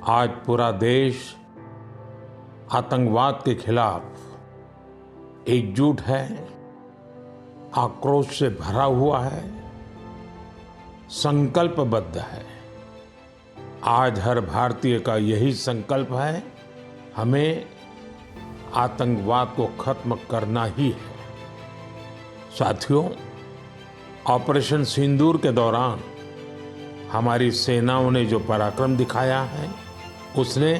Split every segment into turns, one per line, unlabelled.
आज पूरा देश आतंकवाद के खिलाफ एकजुट है, आक्रोश से भरा हुआ है, संकल्पबद्ध है। आज हर भारतीय का यही संकल्प है, हमें आतंकवाद को खत्म करना ही है। साथियों, ऑपरेशन सिंदूर के दौरान हमारी सेनाओं ने जो पराक्रम दिखाया है, उसने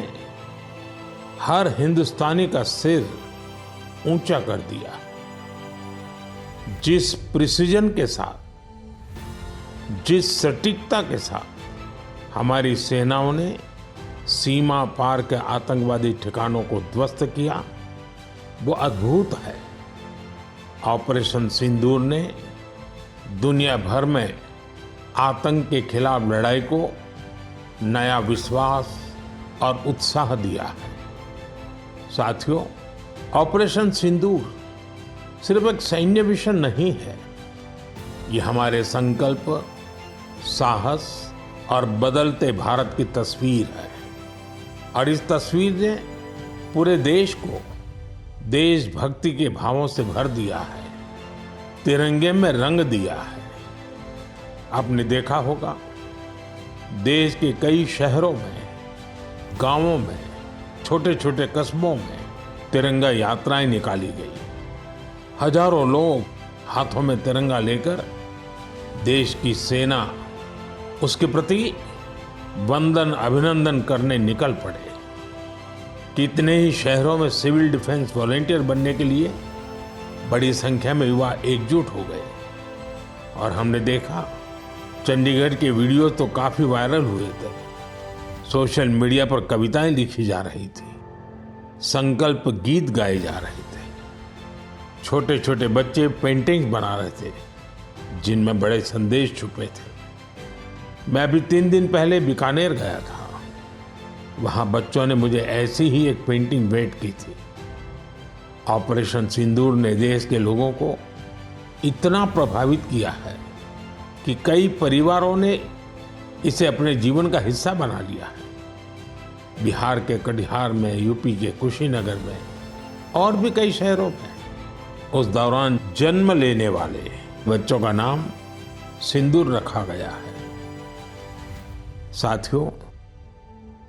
हर हिंदुस्तानी का सिर ऊंचा कर दिया। जिस प्रिसीजन के साथ, जिस सटीकता के साथ हमारी सेनाओं ने सीमा पार के आतंकवादी ठिकानों को ध्वस्त किया, वो अद्भुत है। ऑपरेशन सिंदूर ने दुनिया भर में आतंक के खिलाफ लड़ाई को नया विश्वास और उत्साह दिया है। साथियों, ऑपरेशन सिंदूर सिर्फ एक सैन्य मिशन नहीं है, ये हमारे संकल्प, साहस और बदलते भारत की तस्वीर है। और इस तस्वीर ने पूरे देश को देशभक्ति के भावों से भर दिया है, तिरंगे में रंग दिया है। आपने देखा होगा, देश के कई शहरों में, गांवों में, छोटे छोटे कस्बों में तिरंगा यात्राएं निकाली गई। हजारों लोग हाथों में तिरंगा लेकर देश की सेना, उसके प्रति वंदन अभिनंदन करने निकल पड़े। कितने ही शहरों में सिविल डिफेंस वॉलेंटियर बनने के लिए बड़ी संख्या में युवा एकजुट हो गए। और हमने देखा, चंडीगढ़ के वीडियो तो काफी वायरल हुए थे। सोशल मीडिया पर कविताएं लिखी जा रही थी, संकल्प गीत गाए जा रहे थे, छोटे छोटे बच्चे पेंटिंग्स बना रहे थे जिनमें बड़े संदेश छुपे थे। मैं अभी 3 दिन पहले बीकानेर गया था। वहां बच्चों ने मुझे ऐसी ही एक पेंटिंग भेंट की थी। ऑपरेशन सिंदूर ने देश के लोगों को इतना प्रभावित किया है कि कई परिवारों ने इसे अपने जीवन का हिस्सा बना लिया है। बिहार के कटिहार में, यूपी के कुशीनगर में और भी कई शहरों में उस दौरान जन्म लेने वाले बच्चों का नाम सिंदूर रखा गया है। साथियों,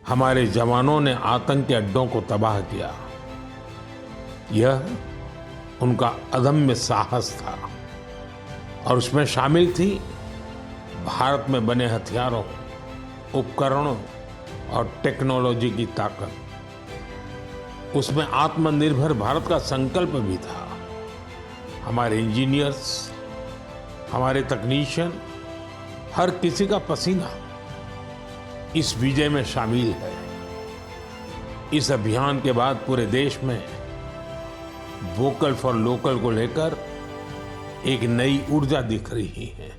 हमारे जवानों ने आतंक के अड्डों को तबाह किया। यह उनका अदम्य साहस था और उसमें शामिल थी भारत में बने हथियारों, उपकरणों और टेक्नोलॉजी की ताकत। उसमें आत्मनिर्भर भारत का संकल्प भी था। हमारे इंजीनियर्स, हमारे तकनीशियन, हर किसी का पसीना इस विजय में शामिल है। इस अभियान के बाद पूरे देश में वोकल फॉर लोकल को लेकर एक नई ऊर्जा दिख रही है।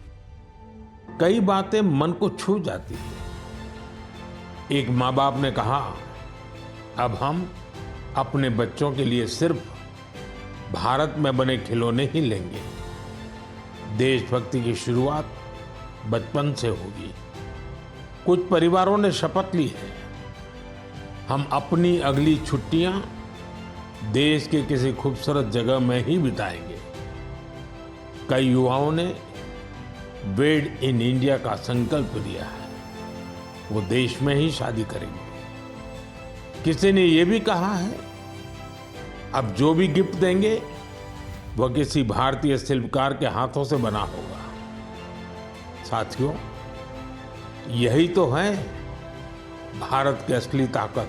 कई बातें मन को छू जाती हैं। एक माँ बाप ने कहा, अब हम अपने बच्चों के लिए सिर्फ भारत में बने खिलौने ही लेंगे। देशभक्ति की शुरुआत बचपन से होगी। कुछ परिवारों ने शपथ ली है, हम अपनी अगली छुट्टियां देश के किसी खूबसूरत जगह में ही बिताएंगे। कई युवाओं ने मेड इन इंडिया का संकल्प लिया है, वो देश में ही शादी करेंगे। किसी ने ये भी कहा है, अब जो भी गिफ्ट देंगे वह किसी भारतीय शिल्पकार के हाथों से बना होगा। साथियों, यही तो है भारत की असली ताकत,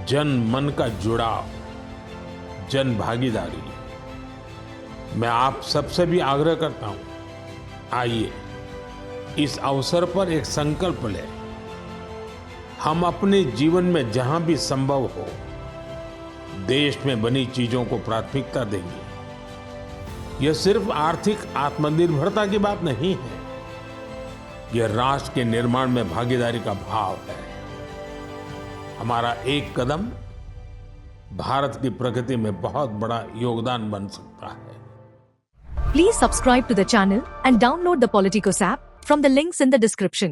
जन मन का जुड़ाव, जन भागीदारी। मैं आप सबसे भी आग्रह करता हूं, आइए इस अवसर पर एक संकल्प लें। हम अपने जीवन में जहां भी संभव हो देश में बनी चीजों को प्राथमिकता देंगे। यह सिर्फ आर्थिक आत्मनिर्भरता की बात नहीं है, यह राष्ट्र के निर्माण में भागीदारी का भाव है। हमारा एक कदम भारत की प्रगति में बहुत बड़ा योगदान बन सकता है।
Please subscribe to the channel and download the Politicos app from the links in the description.